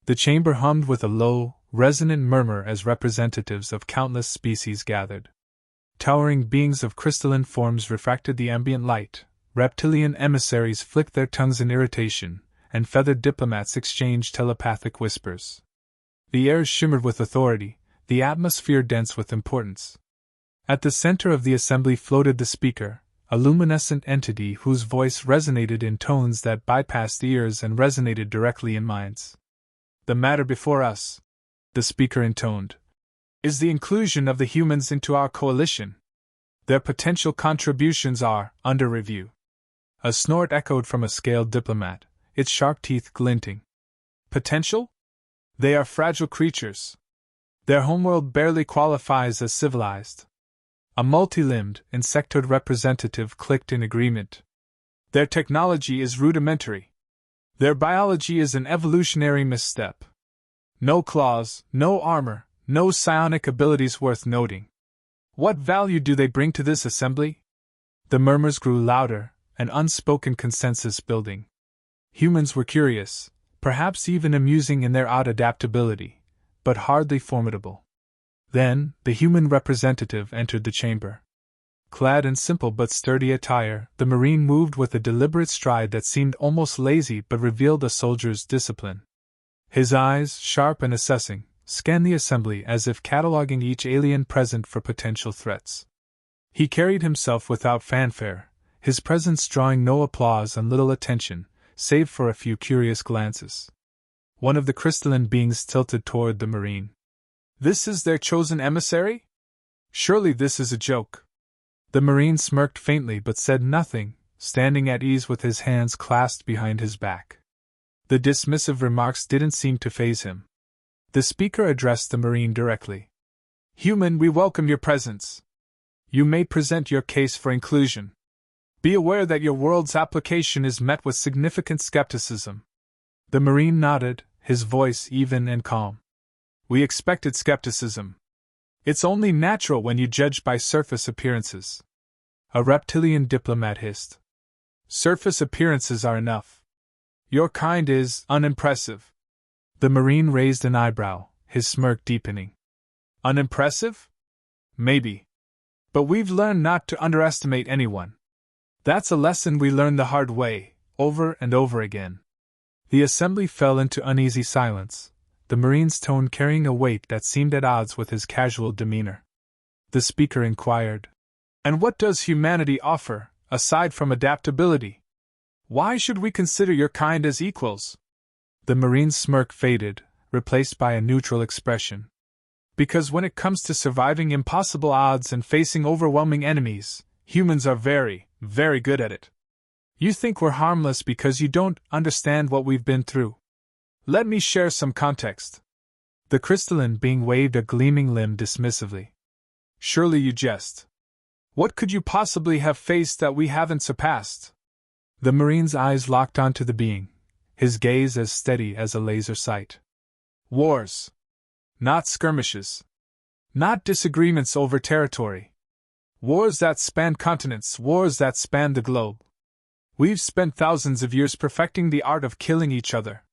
The chamber hummed with a low, resonant murmur as representatives of countless species gathered. Towering beings of crystalline forms refracted the ambient light, reptilian emissaries flicked their tongues in irritation, and feathered diplomats exchanged telepathic whispers. The air shimmered with authority, the atmosphere dense with importance. At the center of the assembly floated the speaker, a luminescent entity whose voice resonated in tones that bypassed ears and resonated directly in minds. "The matter before us," the speaker intoned, "is the inclusion of the humans into our coalition. Their potential contributions are under review." A snort echoed from a scaled diplomat, its sharp teeth glinting. "Potential? They are fragile creatures. Their homeworld barely qualifies as civilized." A multi-limbed, insectoid representative clicked in agreement. "Their technology is rudimentary. Their biology is an evolutionary misstep. No claws, no armor, no psionic abilities worth noting. What value do they bring to this assembly?" The murmurs grew louder, an unspoken consensus building. Humans were curious, perhaps even amusing in their odd adaptability, but hardly formidable. Then, the human representative entered the chamber. Clad in simple but sturdy attire, the Marine moved with a deliberate stride that seemed almost lazy but revealed a soldier's discipline. His eyes, sharp and assessing, scanned the assembly as if cataloging each alien present for potential threats. He carried himself without fanfare, his presence drawing no applause and little attention, save for a few curious glances. One of the crystalline beings tilted toward the Marine. "This is their chosen emissary? Surely this is a joke." The Marine smirked faintly but said nothing, standing at ease with his hands clasped behind his back. The dismissive remarks didn't seem to faze him. The speaker addressed the Marine directly. "Human, we welcome your presence. You may present your case for inclusion. Be aware that your world's application is met with significant skepticism." The Marine nodded, his voice even and calm. "We expected skepticism. It's only natural when you judge by surface appearances." A reptilian diplomat hissed. "Surface appearances are enough. Your kind is unimpressive." The Marine raised an eyebrow, his smirk deepening. "Unimpressive? Maybe. But we've learned not to underestimate anyone. That's a lesson we learned the hard way, over and over again." The assembly fell into uneasy silence, the Marine's tone carrying a weight that seemed at odds with his casual demeanor. The speaker inquired, "And what does humanity offer, aside from adaptability? Why should we consider your kind as equals?" The Marine's smirk faded, replaced by a neutral expression. "Because when it comes to surviving impossible odds and facing overwhelming enemies, humans are very, very good at it. You think we're harmless because you don't understand what we've been through. Let me share some context." The crystalline being waved a gleaming limb dismissively. "Surely you jest. What could you possibly have faced that we haven't surpassed?" The Marine's eyes locked onto the being, his gaze as steady as a laser sight. "Wars. Not skirmishes. Not disagreements over territory. Wars that span continents, wars that span the globe. We've spent thousands of years perfecting the art of killing each other.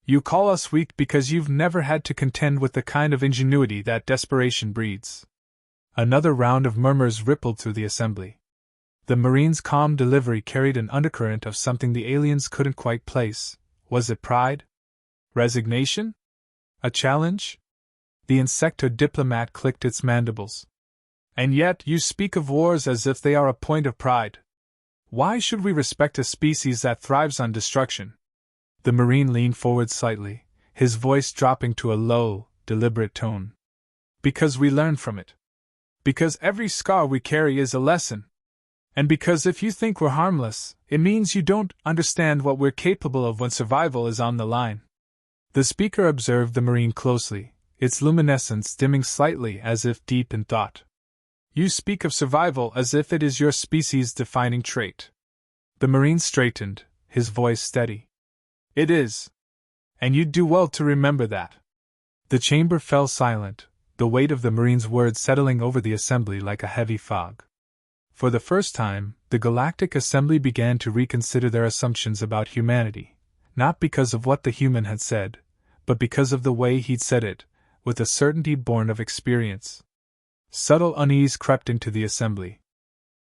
You call us weak because you've never had to contend with the kind of ingenuity that desperation breeds." Another round of murmurs rippled through the assembly. The Marine's calm delivery carried an undercurrent of something the aliens couldn't quite place. Was it pride? Resignation? A challenge? The insectoid diplomat clicked its mandibles. "And yet you speak of wars as if they are a point of pride. Why should we respect a species that thrives on destruction?" The Marine leaned forward slightly, his voice dropping to a low, deliberate tone. "Because we learn from it. Because every scar we carry is a lesson. And because if you think we're harmless, it means you don't understand what we're capable of when survival is on the line." The speaker observed the Marine closely, its luminescence dimming slightly as if deep in thought. "You speak of survival as if it is your species' defining trait." The Marine straightened, his voice steady. "It is. And you'd do well to remember that." The chamber fell silent, the weight of the Marine's words settling over the assembly like a heavy fog. For the first time, the Galactic Assembly began to reconsider their assumptions about humanity, not because of what the human had said, but because of the way he'd said it, with a certainty born of experience. Subtle unease crept into the assembly.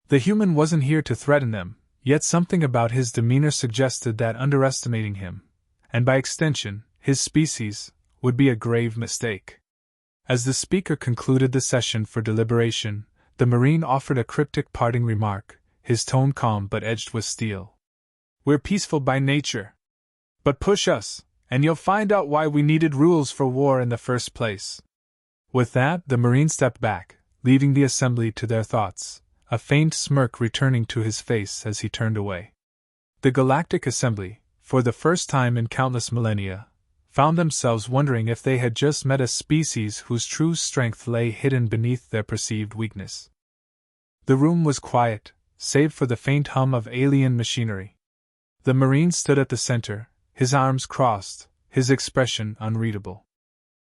The human wasn't here to threaten them, yet something about his demeanor suggested that underestimating him, and by extension, his species, would be a grave mistake. As the speaker concluded the session for deliberation, the Marine offered a cryptic parting remark, his tone calm but edged with steel. "We're peaceful by nature. But push us, and you'll find out why we needed rules for war in the first place." With that, the Marine stepped back, leaving the assembly to their thoughts, a faint smirk returning to his face as he turned away. The Galactic Assembly, for the first time in countless millennia, found themselves wondering if they had just met a species whose true strength lay hidden beneath their perceived weakness. The room was quiet, save for the faint hum of alien machinery. The Marine stood at the center, his arms crossed, his expression unreadable.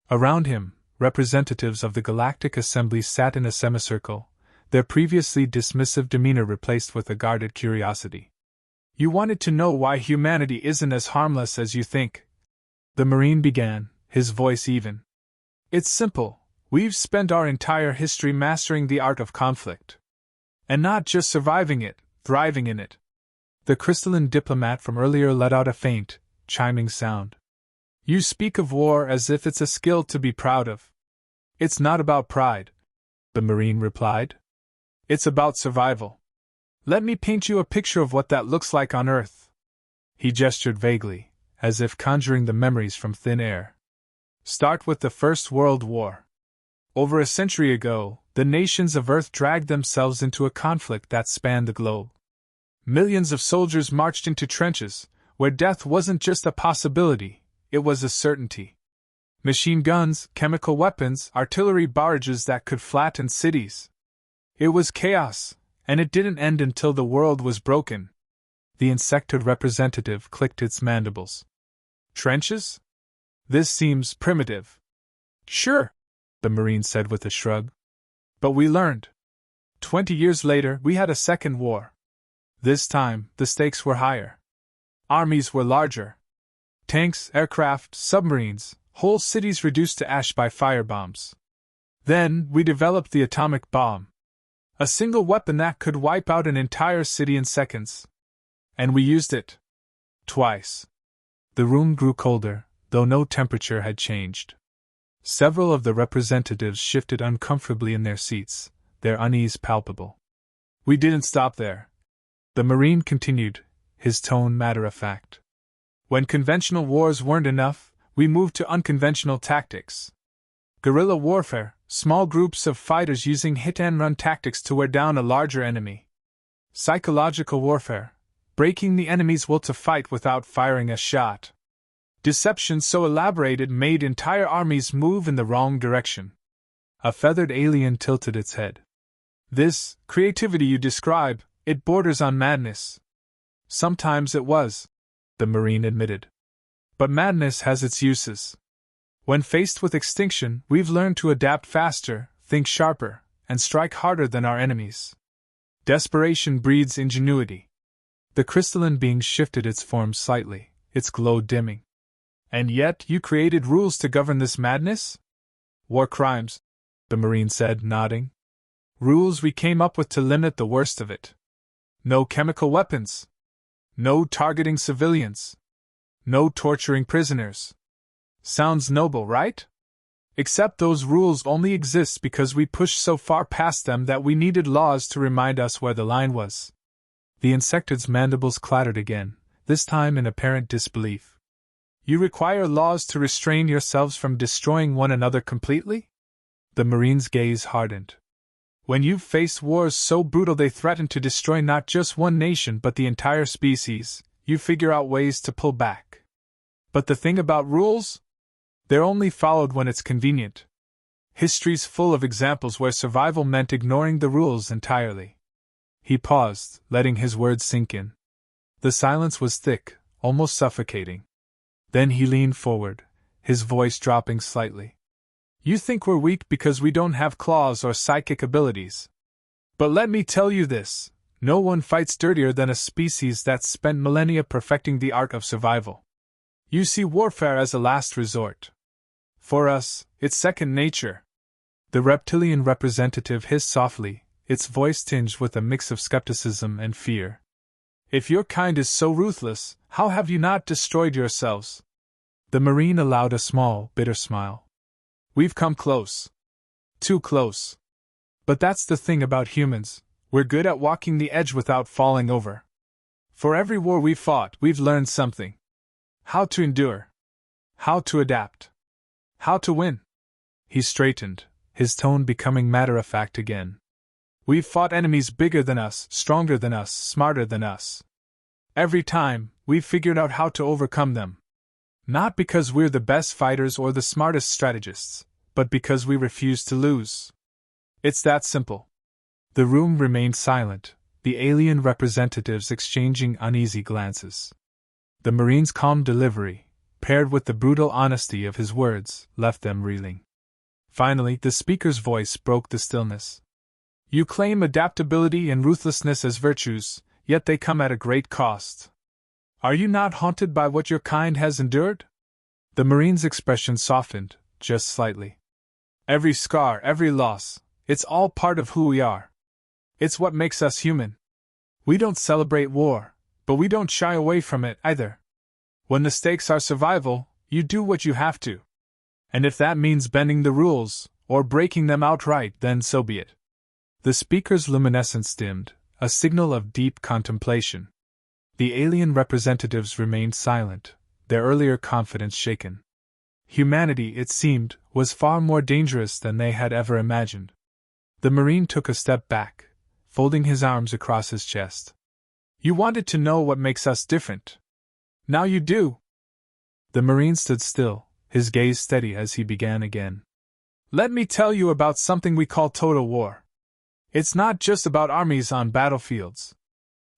Around him, representatives of the Galactic Assembly sat in a semicircle, their previously dismissive demeanor replaced with a guarded curiosity. "You wanted to know why humanity isn't as harmless as you think," the Marine began, his voice even. "It's simple. We've spent our entire history mastering the art of conflict. And not just surviving it, thriving in it." The crystalline diplomat from earlier let out a faint, chiming sound. "You speak of war as if it's a skill to be proud of." "It's not about pride," the Marine replied. "It's about survival. Let me paint you a picture of what that looks like on Earth." He gestured vaguely, as if conjuring the memories from thin air. "Start with the First World War. Over a century ago, the nations of Earth dragged themselves into a conflict that spanned the globe. Millions of soldiers marched into trenches, where death wasn't just a possibility, it was a certainty. Machine guns, chemical weapons, artillery barrages that could flatten cities. It was chaos, and it didn't end until the world was broken." The insectoid representative clicked its mandibles. "Trenches? This seems primitive." "Sure," the Marine said with a shrug. "But we learned. 20 years later, we had a second war. This time, the stakes were higher. Armies were larger. Tanks, aircraft, submarines, whole cities reduced to ash by firebombs. Then, we developed the atomic bomb. A single weapon that could wipe out an entire city in seconds. And we used it. Twice." The room grew colder, though no temperature had changed. Several of the representatives shifted uncomfortably in their seats, their unease palpable. "We didn't stop there," the Marine continued, his tone matter-of-fact. "When conventional wars weren't enough, we moved to unconventional tactics. Guerrilla warfare, small groups of fighters using hit-and-run tactics to wear down a larger enemy. Psychological warfare, breaking the enemy's will to fight without firing a shot. Deception so elaborated made entire armies move in the wrong direction." A feathered alien tilted its head. "This creativity you describe, it borders on madness." "Sometimes it was," the Marine admitted. "But madness has its uses. When faced with extinction, we've learned to adapt faster, think sharper, and strike harder than our enemies. Desperation breeds ingenuity." The crystalline being shifted its form slightly, its glow dimming. "And yet you created rules to govern this madness?" "War crimes," the Marine said, nodding. "Rules we came up with to limit the worst of it. No chemical weapons. No targeting civilians. No torturing prisoners. Sounds noble, right? Except those rules only exist because we pushed so far past them that we needed laws to remind us where the line was." The insectoid's mandibles clattered again, this time in apparent disbelief. "You require laws to restrain yourselves from destroying one another completely?" The Marine's gaze hardened. "When you've faced wars so brutal they threaten to destroy not just one nation but the entire species, you figure out ways to pull back. But the thing about rules? They're only followed when it's convenient. History's full of examples where survival meant ignoring the rules entirely." He paused, letting his words sink in. The silence was thick, almost suffocating. Then he leaned forward, his voice dropping slightly. "You think we're weak because we don't have claws or psychic abilities. But let me tell you this, no one fights dirtier than a species that's spent millennia perfecting the art of survival. You see warfare as a last resort, For us, it's second nature. The reptilian representative hissed softly, its voice tinged with a mix of skepticism and fear. If your kind is so ruthless, how have you not destroyed yourselves? The Marine allowed a small, bitter smile. We've come close. Too close. But that's the thing about humans, we're good at walking the edge without falling over. For every war we've fought, we've learned something. How to endure. How to adapt. How to win. He straightened, his tone becoming matter-of-fact again. We've fought enemies bigger than us, stronger than us, smarter than us. Every time, we've figured out how to overcome them. Not because we're the best fighters or the smartest strategists, but because we refuse to lose. It's that simple. The room remained silent, the alien representatives exchanging uneasy glances. The Marine's calm delivery, paired with the brutal honesty of his words, left them reeling. Finally, the speaker's voice broke the stillness. You claim adaptability and ruthlessness as virtues, yet they come at a great cost. Are you not haunted by what your kind has endured? The Marine's expression softened, just slightly. Every scar, every loss, it's all part of who we are. It's what makes us human. We don't celebrate war, but we don't shy away from it either. When the stakes are survival, you do what you have to. And if that means bending the rules, or breaking them outright, then so be it. The speaker's luminescence dimmed, a signal of deep contemplation. The alien representatives remained silent, their earlier confidence shaken. Humanity, it seemed, was far more dangerous than they had ever imagined. The Marine took a step back, folding his arms across his chest. You wanted to know what makes us different. Now you do. The Marine stood still, his gaze steady as he began again. Let me tell you about something we call total war. It's not just about armies on battlefields.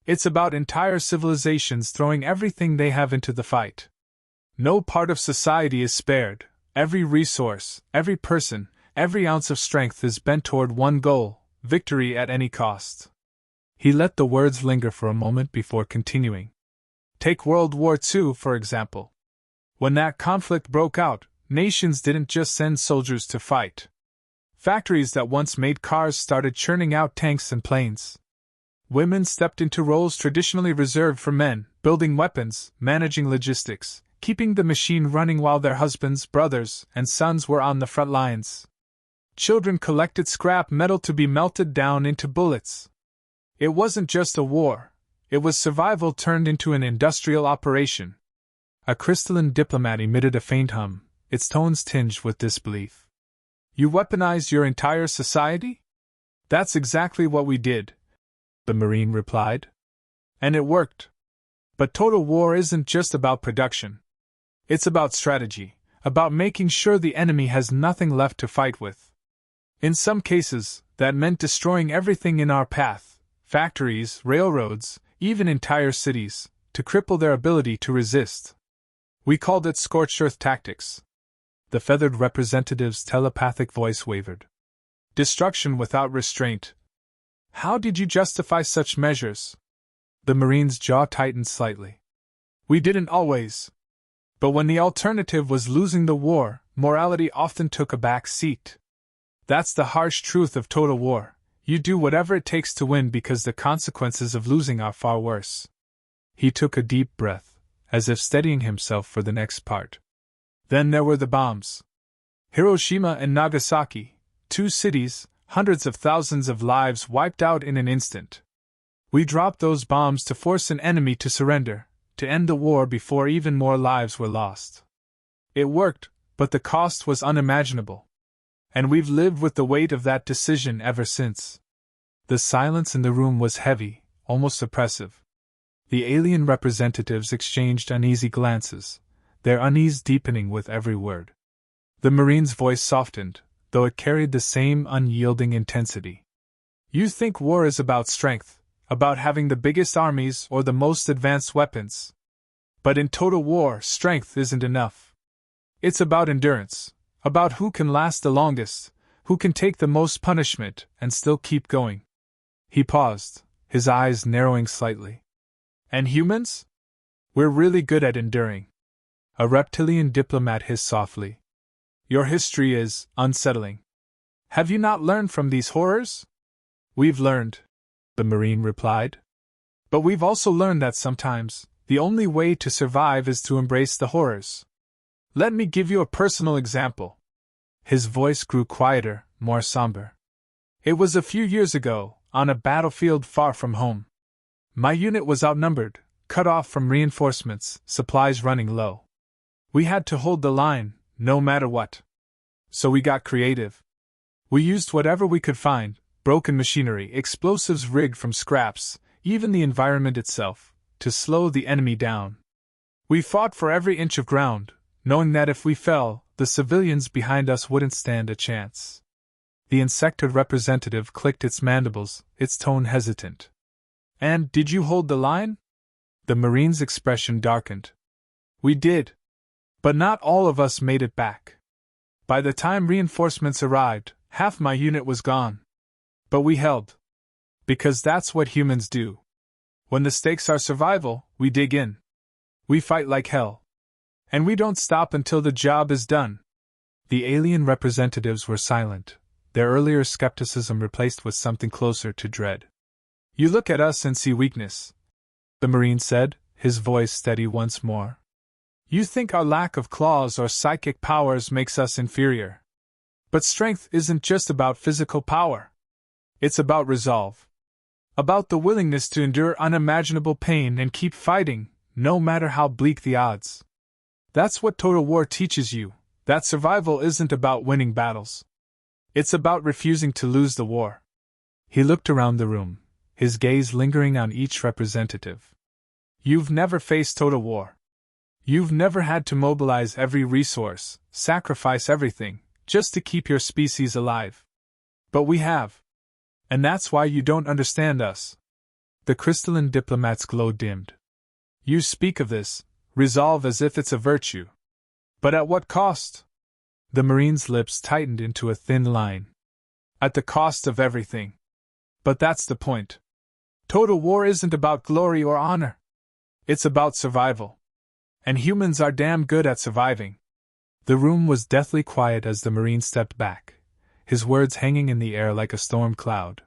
It's about entire civilizations throwing everything they have into the fight. No part of society is spared. Every resource, every person, every ounce of strength is bent toward one goal: victory at any cost. He let the words linger for a moment before continuing. Take World War II, for example. When that conflict broke out, nations didn't just send soldiers to fight. Factories that once made cars started churning out tanks and planes. Women stepped into roles traditionally reserved for men, building weapons, managing logistics, keeping the machine running while their husbands, brothers, and sons were on the front lines. Children collected scrap metal to be melted down into bullets. It wasn't just a war, it was survival turned into an industrial operation. A crystalline diplomat emitted a faint hum, its tones tinged with disbelief. You weaponized your entire society? That's exactly what we did, the Marine replied. And it worked. But total war isn't just about production. It's about strategy, about making sure the enemy has nothing left to fight with. In some cases, that meant destroying everything in our path, factories, railroads, even entire cities, to cripple their ability to resist. We called it scorched earth tactics. The feathered representative's telepathic voice wavered. Destruction without restraint. How did you justify such measures? The Marine's jaw tightened slightly. We didn't always. But when the alternative was losing the war, morality often took a back seat. That's the harsh truth of total war. You do whatever it takes to win because the consequences of losing are far worse. He took a deep breath, as if steadying himself for the next part. Then there were the bombs. Hiroshima and Nagasaki, two cities, hundreds of thousands of lives wiped out in an instant. We dropped those bombs to force an enemy to surrender, to end the war before even more lives were lost. It worked, but the cost was unimaginable. And we've lived with the weight of that decision ever since. The silence in the room was heavy, almost oppressive. The alien representatives exchanged uneasy glances, their unease deepening with every word. The Marine's voice softened, though it carried the same unyielding intensity. You think war is about strength, about having the biggest armies or the most advanced weapons. But in total war, strength isn't enough. It's about endurance, about who can last the longest, who can take the most punishment and still keep going. He paused, his eyes narrowing slightly. And humans? We're really good at enduring. A reptilian diplomat hissed softly. Your history is unsettling. Have you not learned from these horrors? We've learned, the Marine replied. But we've also learned that sometimes, the only way to survive is to embrace the horrors. Let me give you a personal example. His voice grew quieter, more somber. It was a few years ago, on a battlefield far from home. My unit was outnumbered, cut off from reinforcements, supplies running low. We had to hold the line, no matter what. So we got creative. We used whatever we could find, broken machinery, explosives rigged from scraps, even the environment itself, to slow the enemy down. We fought for every inch of ground, knowing that if we fell, the civilians behind us wouldn't stand a chance. The insectoid representative clicked its mandibles, its tone hesitant. And did you hold the line? The Marine's expression darkened. We did. But not all of us made it back. By the time reinforcements arrived, half my unit was gone. But we held. Because that's what humans do. When the stakes are survival, we dig in. We fight like hell. And we don't stop until the job is done. The alien representatives were silent, their earlier skepticism replaced with something closer to dread. You look at us and see weakness, the Marine said, his voice steady once more. You think our lack of claws or psychic powers makes us inferior. But strength isn't just about physical power. It's about resolve. About the willingness to endure unimaginable pain and keep fighting, no matter how bleak the odds. That's what Total War teaches you, that survival isn't about winning battles. It's about refusing to lose the war. He looked around the room, his gaze lingering on each representative. You've never faced total war. You've never had to mobilize every resource, sacrifice everything, just to keep your species alive. But we have. And that's why you don't understand us. The crystalline diplomat's glow dimmed. You speak of this, resolve as if it's a virtue. But at what cost? The Marine's lips tightened into a thin line. At the cost of everything. But that's the point. Total war isn't about glory or honor. It's about survival. And humans are damn good at surviving. The room was deathly quiet as the Marine stepped back, his words hanging in the air like a storm cloud.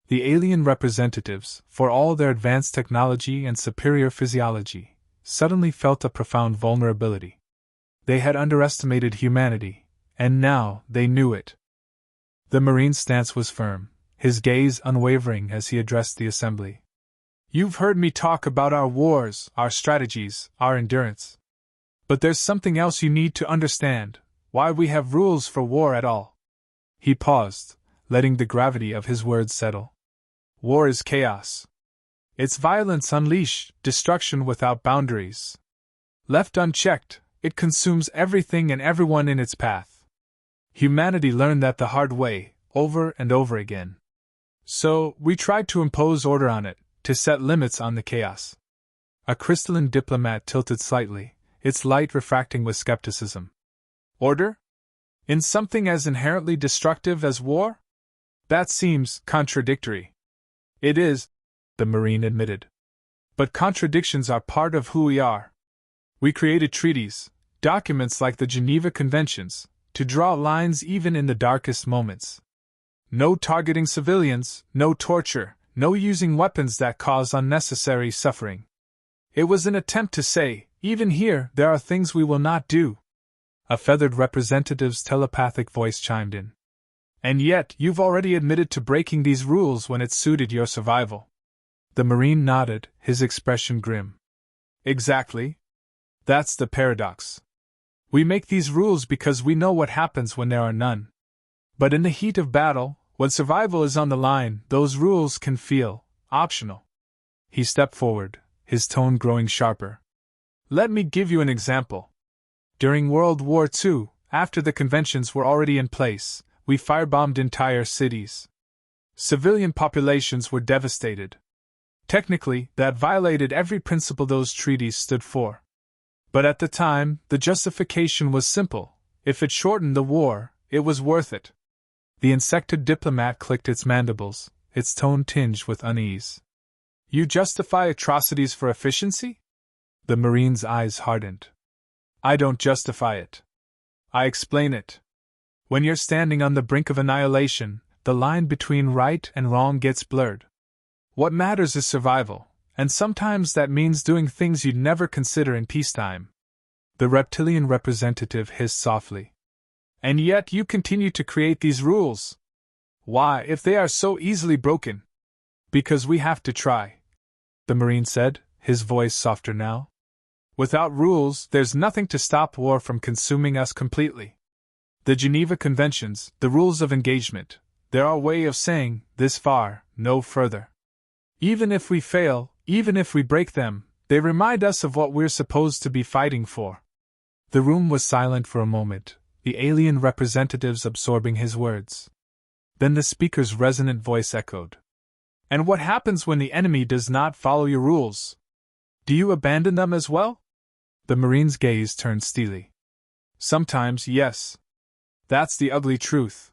The alien representatives, for all their advanced technology and superior physiology, suddenly felt a profound vulnerability. They had underestimated humanity, and now they knew it. The Marine's stance was firm, his gaze unwavering as he addressed the assembly. You've heard me talk about our wars, our strategies, our endurance. But there's something else you need to understand, why we have rules for war at all. He paused, letting the gravity of his words settle. War is chaos. It's violence unleashed, destruction without boundaries. Left unchecked, it consumes everything and everyone in its path. Humanity learned that the hard way, over and over again. So, we tried to impose order on it, to set limits on the chaos. A crystalline diplomat tilted slightly, its light refracting with skepticism. Order? In something as inherently destructive as war? That seems contradictory. It is, the Marine admitted. But contradictions are part of who we are. We created treaties, documents like the Geneva Conventions, to draw lines even in the darkest moments. No targeting civilians, no torture, no using weapons that cause unnecessary suffering. It was an attempt to say, even here, there are things we will not do. A feathered representative's telepathic voice chimed in. And yet, you've already admitted to breaking these rules when it suited your survival. The Marine nodded, his expression grim. Exactly. That's the paradox. We make these rules because we know what happens when there are none. But in the heat of battle, when survival is on the line, those rules can feel optional. He stepped forward, his tone growing sharper. Let me give you an example. During World War II, after the conventions were already in place, we firebombed entire cities. Civilian populations were devastated. Technically, that violated every principle those treaties stood for. But at the time, the justification was simple. If it shortened the war, it was worth it. The insectoid diplomat clicked its mandibles, its tone tinged with unease. You justify atrocities for efficiency? The Marine's eyes hardened. I don't justify it. I explain it. When you're standing on the brink of annihilation, the line between right and wrong gets blurred. What matters is survival, and sometimes that means doing things you'd never consider in peacetime. The reptilian representative hissed softly. And yet you continue to create these rules. Why, if they are so easily broken? Because we have to try, the Marine said, his voice softer now. Without rules, there's nothing to stop war from consuming us completely. The Geneva Conventions, the rules of engagement, they're our way of saying, this far, no further. Even if we fail, even if we break them, they remind us of what we're supposed to be fighting for. The room was silent for a moment, the alien representatives absorbing his words. Then the speaker's resonant voice echoed. And what happens when the enemy does not follow your rules? Do you abandon them as well? The Marine's gaze turned steely. Sometimes, yes. That's the ugly truth.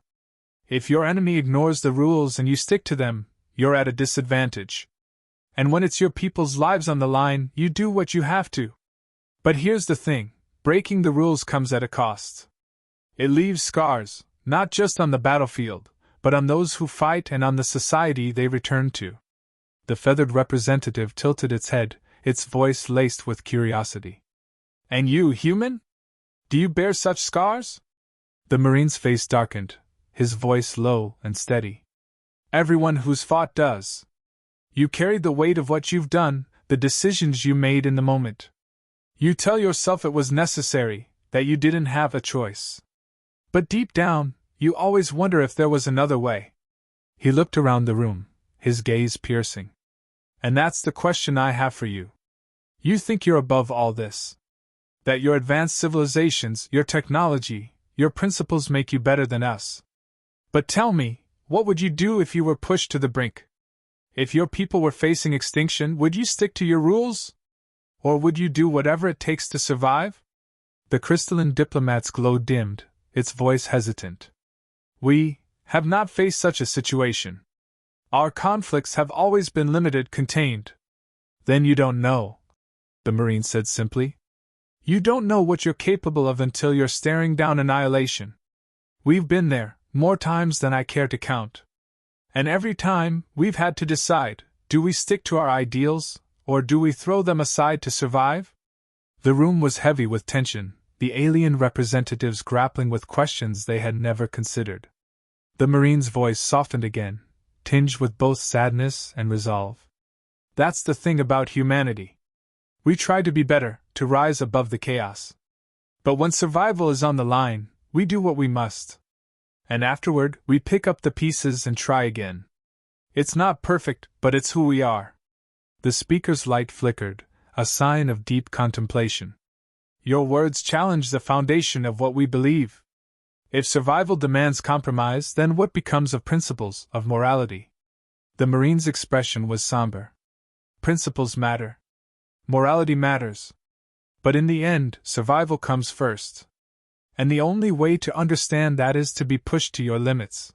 If your enemy ignores the rules and you stick to them, you're at a disadvantage. And when it's your people's lives on the line, you do what you have to. But here's the thing, breaking the rules comes at a cost. It leaves scars, not just on the battlefield, but on those who fight and on the society they return to. The feathered representative tilted its head, its voice laced with curiosity. And you, human? Do you bear such scars? The Marine's face darkened, his voice low and steady. Everyone who's fought does. You carried the weight of what you've done, the decisions you made in the moment. You tell yourself it was necessary, that you didn't have a choice. But deep down, you always wonder if there was another way. He looked around the room, his gaze piercing. And that's the question I have for you. You think you're above all this. That your advanced civilizations, your technology, your principles make you better than us. But tell me, what would you do if you were pushed to the brink? If your people were facing extinction, would you stick to your rules? Or would you do whatever it takes to survive? The crystalline diplomat's glow dimmed, its voice hesitant. We have not faced such a situation. Our conflicts have always been limited, contained. Then you don't know, the Marine said simply. You don't know what you're capable of until you're staring down annihilation. We've been there, more times than I care to count. And every time, we've had to decide, do we stick to our ideals, or do we throw them aside to survive? The room was heavy with tension, the alien representatives grappling with questions they had never considered. The Marine's voice softened again, tinged with both sadness and resolve. That's the thing about humanity. We try to be better, to rise above the chaos. But when survival is on the line, we do what we must. And afterward, we pick up the pieces and try again. It's not perfect, but it's who we are. The speaker's light flickered, a sign of deep contemplation. Your words challenge the foundation of what we believe. If survival demands compromise, then what becomes of principles, of morality? The Marine's expression was somber. Principles matter. Morality matters. But in the end, survival comes first. And the only way to understand that is to be pushed to your limits.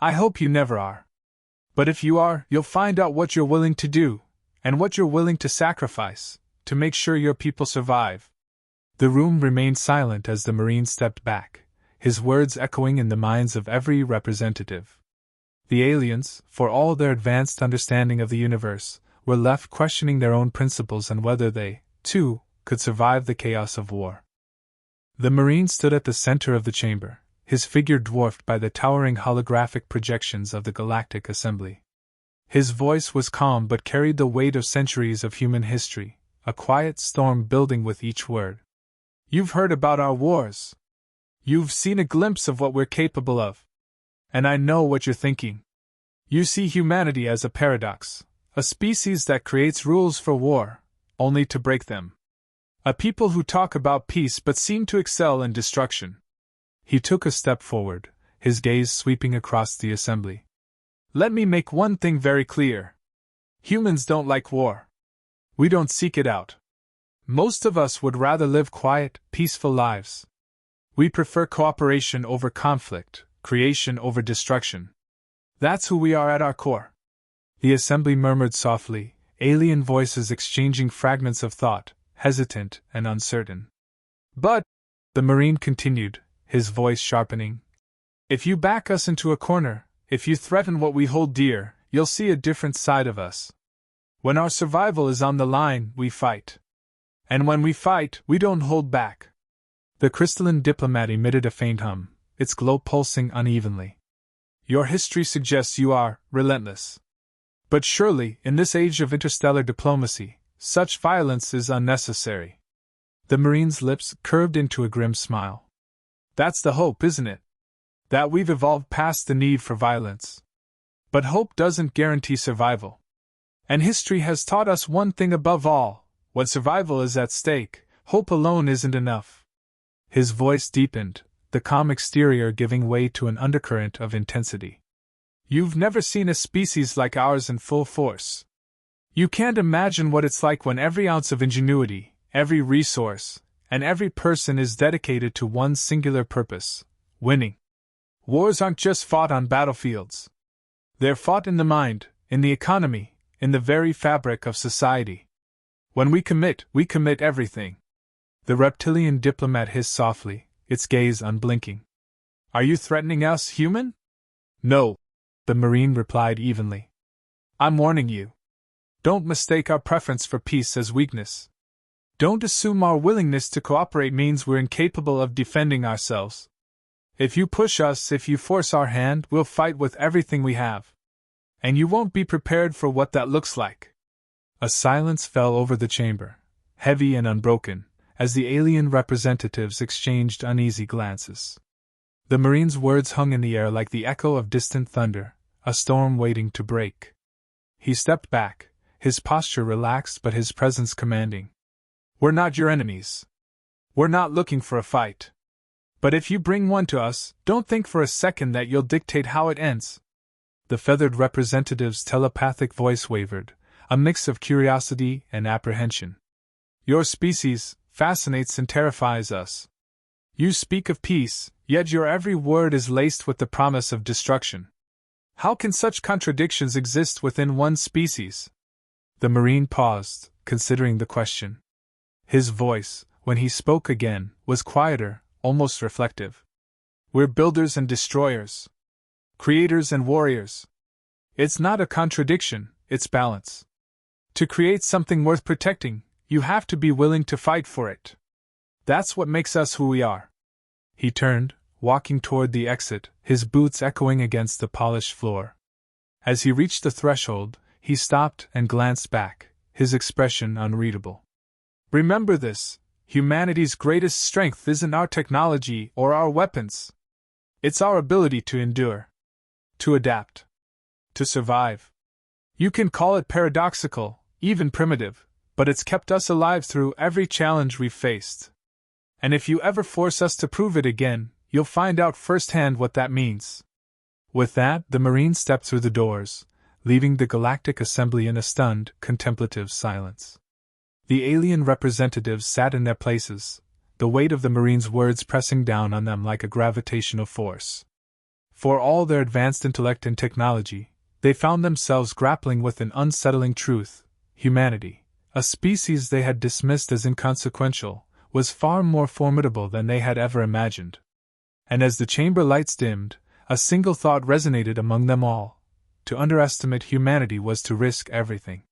I hope you never are. But if you are, you'll find out what you're willing to do, and what you're willing to sacrifice, to make sure your people survive. The room remained silent as the Marine stepped back, his words echoing in the minds of every representative. The aliens, for all their advanced understanding of the universe, were left questioning their own principles and whether they, too, could survive the chaos of war. The Marine stood at the center of the chamber, his figure dwarfed by the towering holographic projections of the Galactic Assembly. His voice was calm but carried the weight of centuries of human history, a quiet storm building with each word. You've heard about our wars. You've seen a glimpse of what we're capable of. And I know what you're thinking. You see humanity as a paradox, a species that creates rules for war, only to break them. A people who talk about peace but seem to excel in destruction. He took a step forward, his gaze sweeping across the assembly. Let me make one thing very clear. Humans don't like war. We don't seek it out. Most of us would rather live quiet, peaceful lives. We prefer cooperation over conflict, creation over destruction. That's who we are at our core. The assembly murmured softly, alien voices exchanging fragments of thought, hesitant and uncertain. But, the Marine continued, his voice sharpening. If you back us into a corner, if you threaten what we hold dear, you'll see a different side of us. When our survival is on the line, we fight. And when we fight, we don't hold back. The crystalline diplomat emitted a faint hum, its glow pulsing unevenly. Your history suggests you are relentless. But surely, in this age of interstellar diplomacy, such violence is unnecessary. The Marine's lips curved into a grim smile. That's the hope, isn't it? That we've evolved past the need for violence. But hope doesn't guarantee survival. And history has taught us one thing above all: when survival is at stake, hope alone isn't enough. His voice deepened, the calm exterior giving way to an undercurrent of intensity. You've never seen a species like ours in full force. You can't imagine what it's like when every ounce of ingenuity, every resource, and every person is dedicated to one singular purpose: winning. Wars aren't just fought on battlefields. They're fought in the mind, in the economy, in the very fabric of society. When we commit everything. The reptilian diplomat hissed softly, its gaze unblinking. Are you threatening us, human? No, the Marine replied evenly. I'm warning you. Don't mistake our preference for peace as weakness. Don't assume our willingness to cooperate means we're incapable of defending ourselves. If you push us, if you force our hand, we'll fight with everything we have. And you won't be prepared for what that looks like. A silence fell over the chamber, heavy and unbroken, as the alien representatives exchanged uneasy glances. The Marine's words hung in the air like the echo of distant thunder, a storm waiting to break. He stepped back, his posture relaxed but his presence commanding. We're not your enemies. We're not looking for a fight. But if you bring one to us, don't think for a second that you'll dictate how it ends. The feathered representative's telepathic voice wavered, a mix of curiosity and apprehension. Your species fascinates and terrifies us. You speak of peace, yet your every word is laced with the promise of destruction. How can such contradictions exist within one species? The Marine paused, considering the question. His voice, when he spoke again, was quieter, almost reflective. We're builders and destroyers. Creators and warriors. It's not a contradiction, it's balance. To create something worth protecting, you have to be willing to fight for it. That's what makes us who we are. He turned, walking toward the exit, his boots echoing against the polished floor. As he reached the threshold, he stopped and glanced back, his expression unreadable. Remember this: humanity's greatest strength isn't our technology or our weapons. It's our ability to endure, to adapt, to survive. You can call it paradoxical, even primitive, but it's kept us alive through every challenge we've faced. And if you ever force us to prove it again, you'll find out firsthand what that means. With that, the Marine stepped through the doors, leaving the Galactic Assembly in a stunned, contemplative silence. The alien representatives sat in their places, the weight of the Marine's words pressing down on them like a gravitational force. For all their advanced intellect and technology, they found themselves grappling with an unsettling truth: humanity, a species they had dismissed as inconsequential, was far more formidable than they had ever imagined. And as the chamber lights dimmed, a single thought resonated among them all: to underestimate humanity was to risk everything.